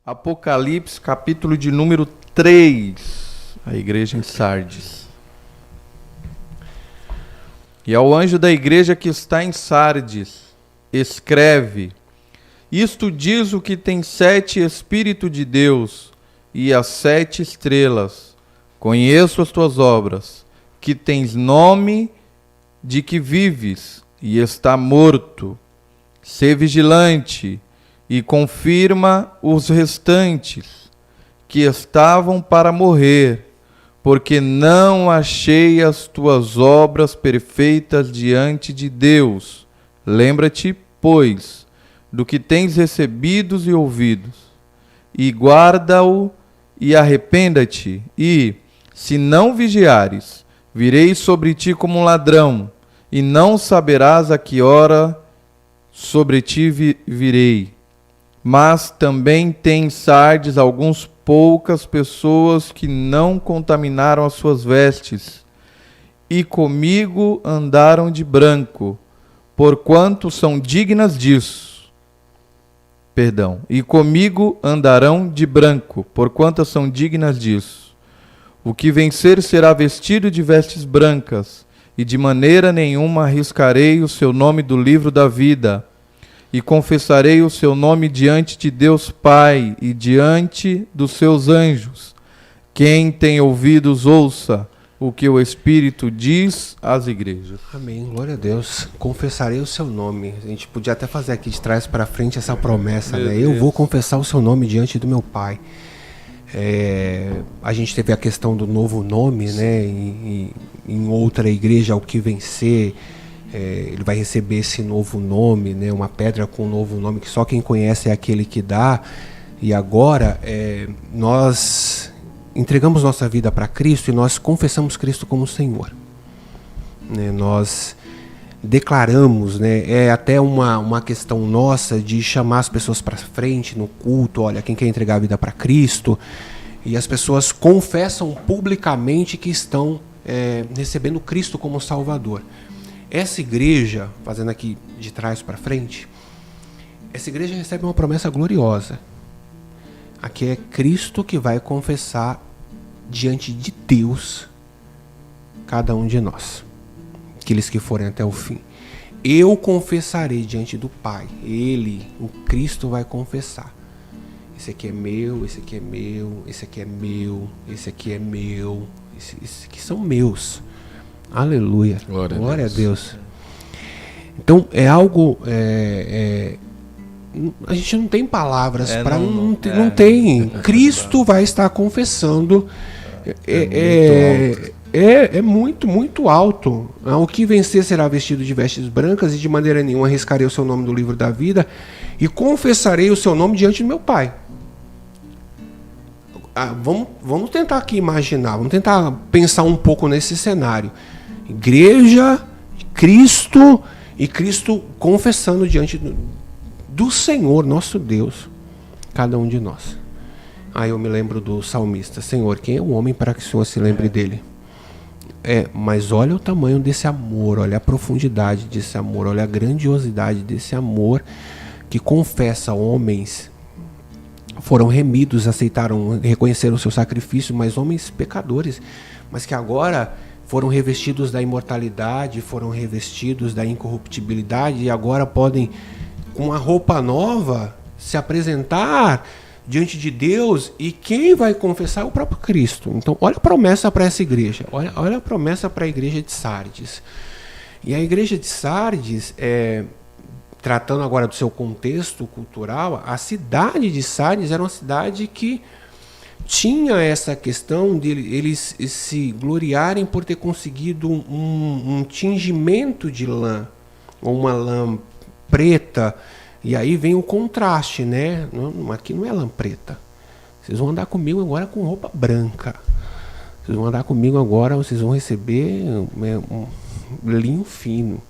Apocalipse, capítulo de número 3, a igreja em Sardes. E ao anjo da igreja que está em Sardes, escreve: Isto diz o que tem 7 Espírito de Deus e as 7 estrelas. Conheço as tuas obras, que tens nome de que vives e está morto. Sê vigilante e confirma os restantes que estavam para morrer, porque não achei as tuas obras perfeitas diante de Deus. Lembra-te, pois, do que tens recebidos e ouvidos, e guarda-o e arrependa-te, e, se não vigiares, virei sobre ti como um ladrão, e não saberás a que hora sobre ti virei. Mas também tem em Sardes algumas poucas pessoas que não contaminaram as suas vestes, e comigo andaram de branco, porquanto são dignas disso. E comigo andarão de branco, porquanto são dignas disso. O que vencer será vestido de vestes brancas, e de maneira nenhuma arriscarei o seu nome do livro da vida, e confessarei o seu nome diante de Deus Pai e diante dos seus anjos. Quem tem ouvidos, ouça o que o Espírito diz às igrejas. Amém, glória a Deus. Confessarei o seu nome. A gente podia até fazer aqui de trás para frente essa promessa, né? Eu vou confessar o seu nome diante do meu Pai. A gente teve a questão do novo nome, né? Em outra igreja, o que vencer, ele vai receber esse novo nome, né? Uma pedra com um novo nome que só quem conhece é aquele que dá. E agora nós entregamos nossa vida para Cristo e nós confessamos Cristo como Senhor, né? Nós declaramos, né? É até uma questão nossa de chamar as pessoas para frente no culto. Olha, quem quer entregar a vida para Cristo, e as pessoas confessam publicamente que estão recebendo Cristo como Salvador. Essa igreja, fazendo aqui de trás para frente, essa igreja recebe uma promessa gloriosa. Aqui é Cristo que vai confessar diante de Deus cada um de nós, aqueles que forem até o fim. Eu confessarei diante do Pai. Ele, o Cristo, vai confessar: esse aqui é meu, esse aqui é meu, esse aqui é meu, esse aqui é meu, esses aqui são meus. Aleluia. Glória a Deus. Então é algo, a gente não tem palavras para não tem. Cristo vai estar confessando. É muito alto. O que vencer será vestido de vestes brancas, e de maneira nenhuma arriscarei o seu nome do livro da vida, e confessarei o seu nome diante do meu Pai. Vamos tentar aqui imaginar, vamos tentar pensar um pouco nesse cenário. Igreja, Cristo, e Cristo confessando diante do Senhor, nosso Deus, cada um de nós. Aí eu me lembro do salmista: Senhor, quem é o homem para que o Senhor se lembre dele? Mas olha o tamanho desse amor, olha a profundidade desse amor, olha a grandiosidade desse amor que confessa. Homens foram remidos, aceitaram, reconheceram o seu sacrifício, mas homens pecadores, mas que agora foram revestidos da imortalidade, foram revestidos da incorruptibilidade, e agora podem, com uma roupa nova, se apresentar diante de Deus. E quem vai confessar é o próprio Cristo. Então olha a promessa para essa igreja, olha a promessa para a igreja de Sardes. E a igreja de Sardes, tratando agora do seu contexto cultural, a cidade de Sardes era uma cidade que tinha essa questão de eles se gloriarem por ter conseguido um tingimento de lã, ou uma lã preta. E aí vem o contraste, né? Aqui não é lã preta. Vocês vão andar comigo agora com roupa branca. Vocês vão andar comigo agora, vocês vão receber um linho fino.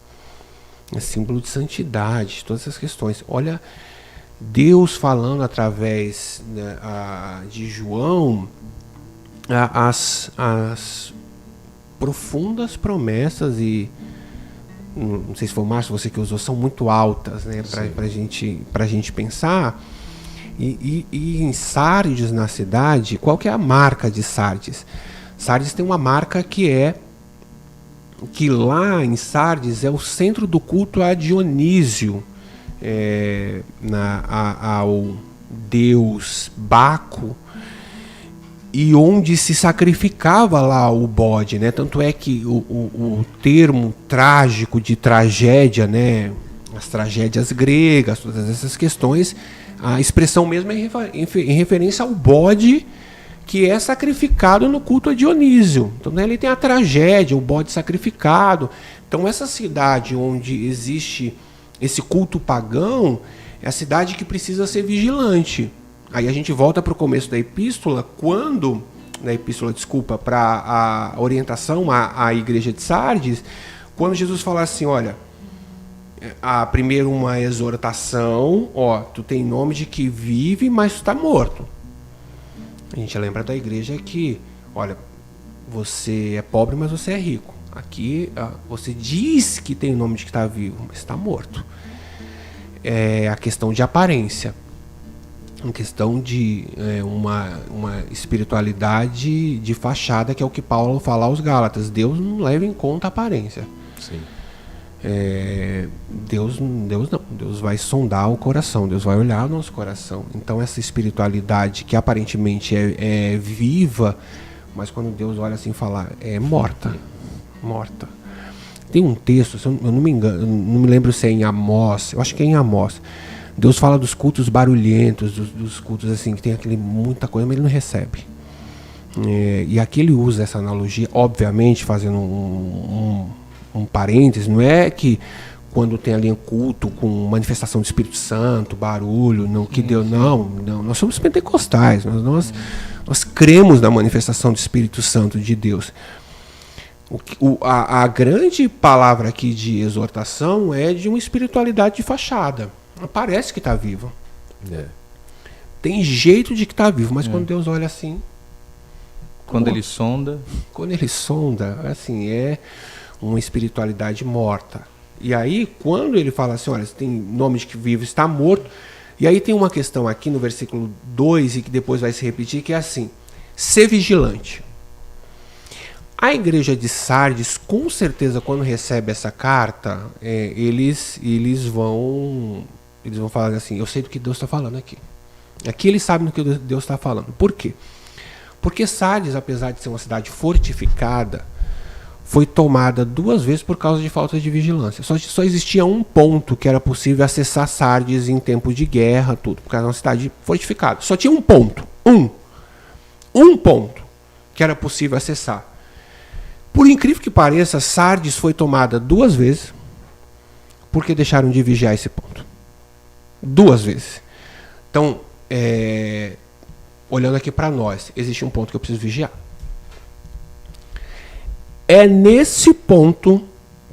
É símbolo de santidade, todas essas questões. Olha Deus falando através de João as profundas promessas, e não sei se foi o Márcio, você que usou, são muito altas, né, pra gente pensar. E em Sardes, na cidade, qual que é a marca de Sardes? Sardes tem uma marca que lá em Sardes é o centro do culto a Dionísio, ao deus Baco, e onde se sacrificava lá o bode, né? Tanto é que o termo trágico de tragédia, né? As tragédias gregas, todas essas questões, a expressão mesmo é em referência ao bode que é sacrificado no culto a Dionísio. Então, né, ele tem a tragédia, o bode sacrificado. Então, essa cidade onde existe esse culto pagão é a cidade que precisa ser vigilante. Aí a gente volta para o começo da epístola, para a orientação à igreja de Sardes, quando Jesus fala assim, olha, primeiro uma exortação, tu tem nome de que vive, mas tu está morto. A gente lembra da igreja que, olha, você é pobre, mas você é rico. Aqui você diz que tem o nome de que está vivo, mas está morto. É a questão de aparência. Uma questão de uma espiritualidade de fachada, que é o que Paulo fala aos Gálatas. Deus não leva em conta a aparência. Sim. Deus não. Deus vai sondar o coração, Deus vai olhar o nosso coração. Então essa espiritualidade que aparentemente é viva, mas quando Deus olha assim e fala, é morta. Tem um texto, eu não me engano, não me lembro se é em Amós, eu acho que é em Amós. Deus fala dos cultos barulhentos, dos cultos assim, que tem muita coisa, mas ele não recebe. E aqui ele usa essa analogia, obviamente, fazendo um parênteses, não é que quando tem ali um culto com manifestação do Espírito Santo, barulho, não, que Deus, não, nós somos pentecostais, nós cremos na manifestação do Espírito Santo de Deus. A grande palavra aqui de exortação é de uma espiritualidade de fachada. Parece que está vivo. Tem jeito de que está vivo, mas quando Deus olha assim... Quando ele sonda, assim, é uma espiritualidade morta. E aí, quando ele fala assim, olha, você tem nome de que vive, está morto. E aí tem uma questão aqui no versículo 2, e que depois vai se repetir, que é assim, ser vigilante. A igreja de Sardes, com certeza, quando recebe essa carta, eles vão falar assim, eu sei do que Deus está falando aqui. Aqui eles sabem do que Deus está falando. Por quê? Porque Sardes, apesar de ser uma cidade fortificada, foi tomada 2 vezes por causa de falta de vigilância. Só existia um ponto que era possível acessar Sardes em tempo de guerra, tudo, porque era uma cidade fortificada. Só tinha um ponto. Um ponto que era possível acessar. Por incrível que pareça, Sardes foi tomada 2 vezes porque deixaram de vigiar esse ponto. 2 vezes. Então, olhando aqui para nós, existe um ponto que eu preciso vigiar. É nesse ponto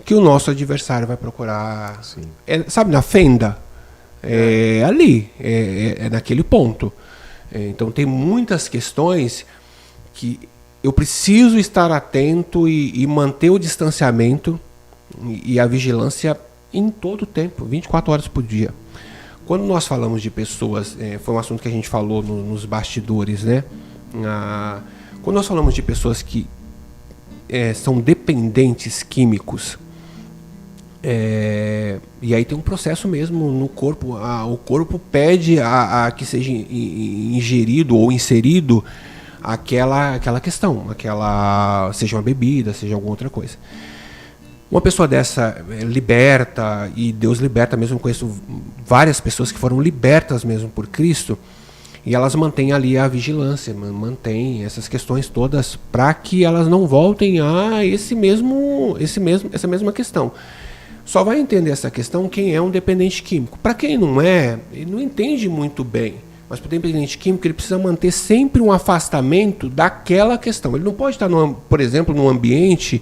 que o nosso adversário vai procurar. Sabe, na fenda? Ali, é naquele ponto. Então tem muitas questões que eu preciso estar atento e manter o distanciamento e a vigilância em todo o tempo, 24 horas por dia. Quando nós falamos de pessoas, foi um assunto que a gente falou nos bastidores, né? Quando nós falamos de pessoas que são dependentes químicos, e aí tem um processo mesmo no corpo, o corpo pede a que seja ingerido ou inserido aquela questão, seja uma bebida, seja alguma outra coisa. Uma pessoa dessa liberta, e Deus liberta mesmo, eu conheço várias pessoas que foram libertas mesmo por Cristo, e elas mantêm ali a vigilância, mantêm essas questões todas para que elas não voltem a essa mesma questão. Só vai entender essa questão quem é um dependente químico. Para quem não é, ele não entende muito bem. Mas para o dependente químico, ele precisa manter sempre um afastamento daquela questão. Ele não pode estar, por exemplo, num ambiente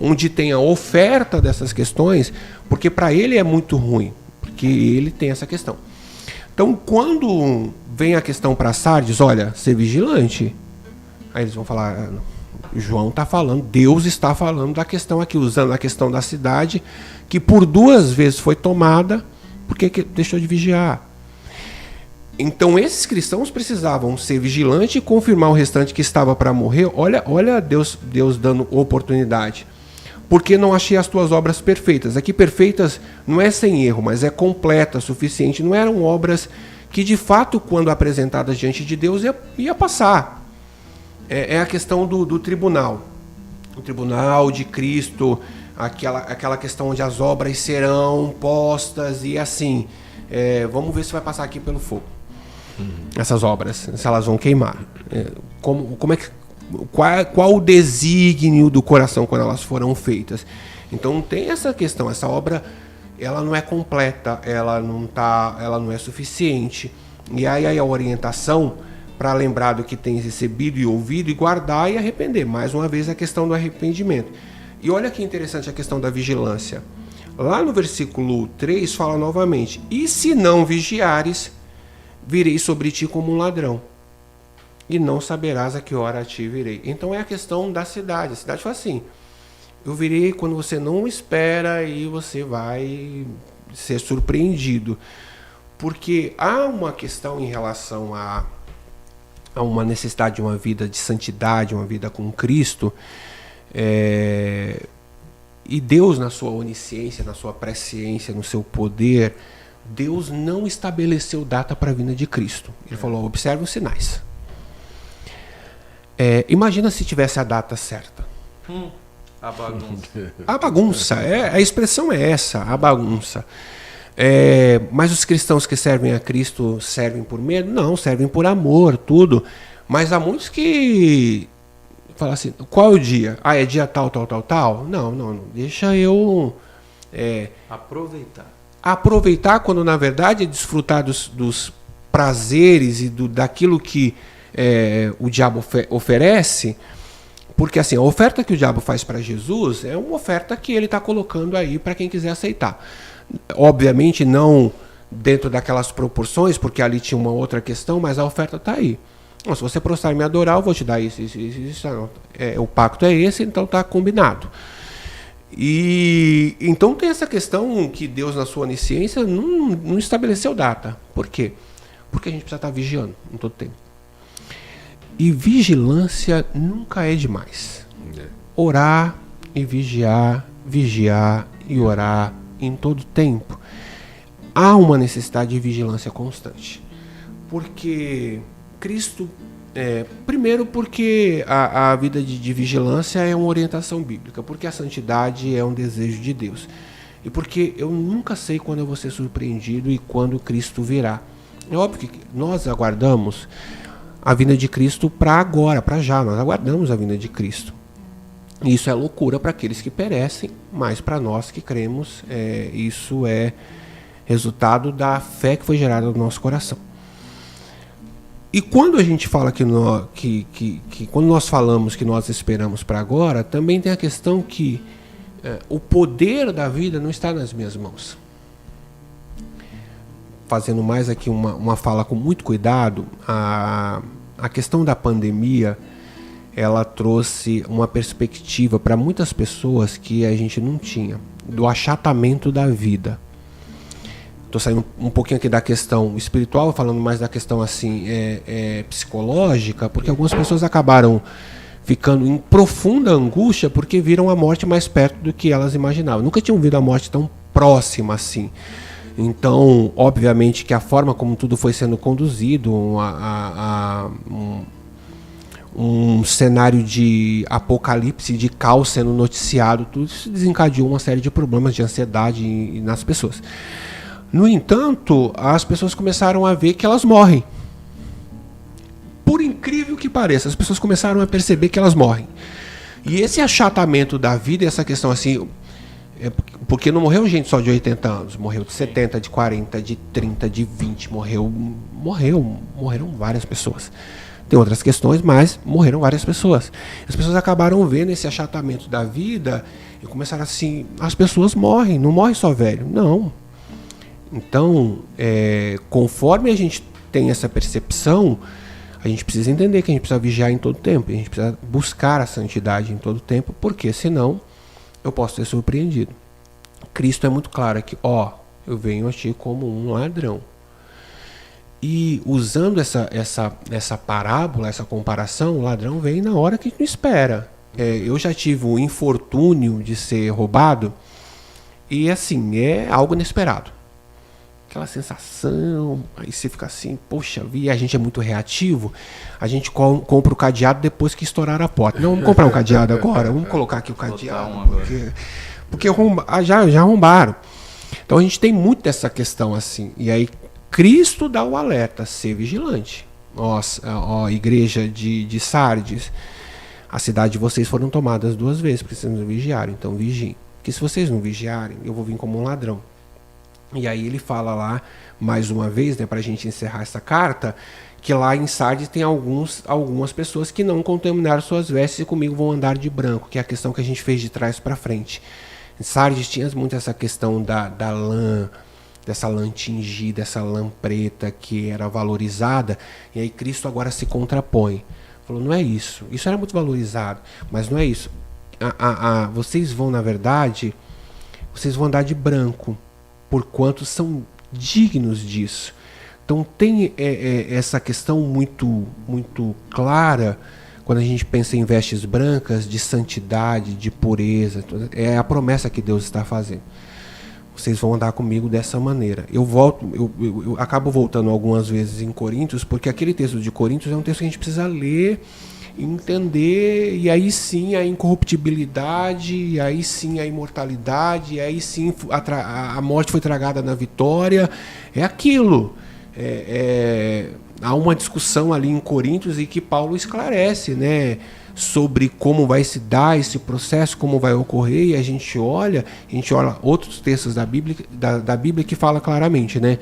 onde tem a oferta dessas questões, porque para ele é muito ruim, porque ele tem essa questão. Então, quando vem a questão para Sardes, olha, ser vigilante, aí eles vão falar, João está falando, Deus está falando da questão aqui, usando a questão da cidade, que por 2 vezes foi tomada, porque deixou de vigiar. Então esses cristãos precisavam ser vigilantes e confirmar o restante que estava para morrer. Olha Deus dando oportunidade. Porque não achei as tuas obras perfeitas. Aqui perfeitas não é sem erro, mas é completa, suficiente. Não eram obras que de fato, quando apresentadas diante de Deus, ia passar. É a questão do tribunal. O tribunal de Cristo, aquela questão onde as obras serão postas e assim. Vamos ver se vai passar aqui pelo fogo. Essas obras, se elas vão queimar. Qual o desígnio do coração quando elas foram feitas? Então tem essa questão, essa obra ela não é completa, ela não é suficiente. E aí a orientação para lembrar do que tem recebido e ouvido e guardar e arrepender. Mais uma vez a questão do arrependimento. E olha que interessante a questão da vigilância. Lá no versículo 3 fala novamente: e se não vigiares, virei sobre ti como um ladrão, e não saberás a que hora a ti virei. Então é a questão da cidade. A cidade fala assim: eu virei quando você não espera e você vai ser surpreendido. Porque há uma questão em relação a uma necessidade de uma vida de santidade, uma vida com Cristo. E Deus, na sua onisciência, na sua presciência, no seu poder, Deus não estabeleceu data para a vinda de Cristo. Ele falou: observe os sinais. Imagina se tivesse a data certa. A bagunça. A bagunça, a expressão é essa, a bagunça. Mas os cristãos que servem a Cristo servem por medo? Não, servem por amor, tudo. Mas há muitos que falam assim: qual é o dia? É dia tal, tal, tal, tal? Não, deixa eu aproveitar quando na verdade é desfrutar dos prazeres e daquilo que o diabo oferece. Porque assim, a oferta que o diabo faz para Jesus é uma oferta que ele está colocando aí para quem quiser aceitar. Obviamente não dentro daquelas proporções, porque ali tinha uma outra questão, mas a oferta está aí. Então, se você prostrar e me adorar, eu vou te dar isso. O pacto é esse, então está combinado. E então tem essa questão que Deus, na sua onisciência, não estabeleceu data. Por quê? Porque a gente precisa estar vigiando em todo tempo. E vigilância nunca é demais. Orar e vigiar e orar em todo tempo. Há uma necessidade de vigilância constante. Porque Cristo... primeiro porque a vida de vigilância é uma orientação bíblica. Porque a santidade é um desejo de Deus. E porque eu nunca sei quando eu vou ser surpreendido e quando Cristo virá. É óbvio que nós aguardamos a vinda de Cristo para agora, para já. Nós aguardamos a vinda de Cristo. Isso é loucura para aqueles que perecem, mas para nós que cremos, isso é resultado da fé que foi gerada no nosso coração. E quando a gente fala que quando nós falamos que nós esperamos para agora, também tem a questão que o poder da vida não está nas minhas mãos. Fazendo mais aqui uma fala com muito cuidado, a questão da pandemia, ela trouxe uma perspectiva para muitas pessoas que a gente não tinha, do achatamento da vida. Estou saindo um pouquinho aqui da questão espiritual, falando mais da questão assim, psicológica, porque algumas pessoas acabaram ficando em profunda angústia porque viram a morte mais perto do que elas imaginavam. Nunca tinham visto a morte tão próxima assim. Então, obviamente que a forma como tudo foi sendo conduzido, um cenário de apocalipse, de caos sendo noticiado, tudo isso desencadeou uma série de problemas de ansiedade nas pessoas. No entanto, as pessoas começaram a ver que elas morrem. Por incrível que pareça, as pessoas começaram a perceber que elas morrem. E esse achatamento da vida, essa questão assim... porque não morreu gente só de 80 anos, morreu de 70, de 40, de 30, de 20, morreram várias pessoas. Tem outras questões, mas morreram várias pessoas. As pessoas acabaram vendo esse achatamento da vida e começaram assim, as pessoas morrem, não morre só velho, não. Então, conforme a gente tem essa percepção, a gente precisa entender que a gente precisa vigiar em todo tempo, a gente precisa buscar a santidade em todo tempo, porque senão eu posso ser surpreendido. Cristo é muito claro aqui, eu venho a ti como um ladrão. E usando essa parábola, essa comparação, o ladrão vem na hora que não espera. Eu já tive o infortúnio de ser roubado e assim, é algo inesperado. Aquela sensação, aí você fica assim, poxa, a gente é muito reativo, a gente compra o cadeado depois que estourar a porta. Não, vamos comprar um cadeado agora, vamos colocar aqui o cadeado, porque já arrombaram. Então a gente tem muito dessa questão assim, e aí Cristo dá o alerta, ser vigilante. Ó, igreja de Sardes, a cidade de vocês foram tomadas 2 vezes, precisam vigiar, então vigiem. Porque se vocês não vigiarem, eu vou vir como um ladrão. E aí ele fala lá, mais uma vez, né, para a gente encerrar essa carta, que lá em Sardes tem algumas pessoas que não contaminaram suas vestes e comigo vão andar de branco, que é a questão que a gente fez de trás para frente. Em Sardes tinha muito essa questão da lã, dessa lã tingida, essa lã preta que era valorizada, e aí Cristo agora se contrapõe. Falou, não é isso, isso era muito valorizado, mas não é isso. Vocês vão, na verdade, vocês vão andar de branco, porquanto são dignos disso. Então tem essa questão muito, muito clara, quando a gente pensa em vestes brancas, de santidade, de pureza, é a promessa que Deus está fazendo. Vocês vão andar comigo dessa maneira. Eu acabo voltando algumas vezes em Coríntios, porque aquele texto de Coríntios é um texto que a gente precisa ler, entender, e aí sim a incorruptibilidade, e aí sim a imortalidade, e aí sim a morte foi tragada na vitória. É aquilo. Há uma discussão ali em Coríntios e que Paulo esclarece, né, sobre como vai se dar esse processo, como vai ocorrer, e a gente olha outros textos da Bíblia que fala claramente, né,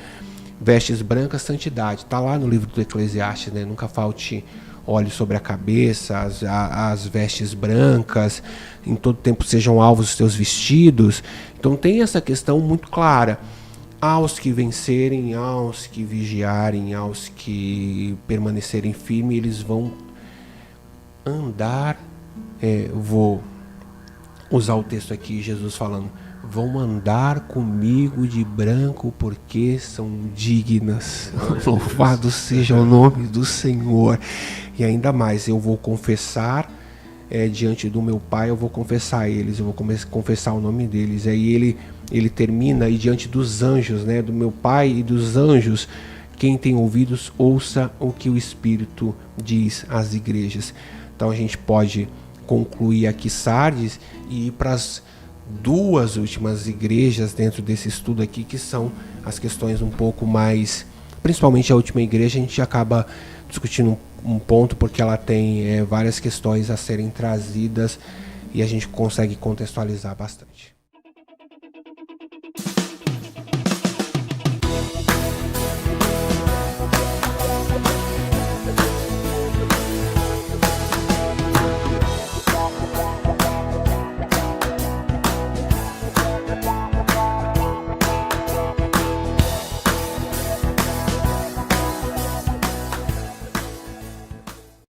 vestes brancas, santidade, está lá no livro do Eclesiastes, né, nunca falte óleo sobre a cabeça, as vestes brancas, em todo tempo sejam alvos os teus vestidos. Então tem essa questão muito clara. Aos que vencerem, aos que vigiarem, aos que permanecerem firmes, eles vão andar, vou usar o texto aqui, Jesus falando, vão andar comigo de branco porque são dignas. Louvado seja o nome do Senhor. E ainda mais, eu vou confessar diante do meu Pai, eu vou confessar eles, eu vou confessar o nome deles. Aí ele termina, e diante dos anjos, né, do meu Pai e dos anjos, quem tem ouvidos, ouça o que o Espírito diz às igrejas. Então a gente pode concluir aqui Sardes e ir para as 2 últimas igrejas dentro desse estudo aqui, que são as questões um pouco mais, principalmente a última igreja, a gente acaba discutindo um ponto porque ela tem várias questões a serem trazidas e a gente consegue contextualizar bastante.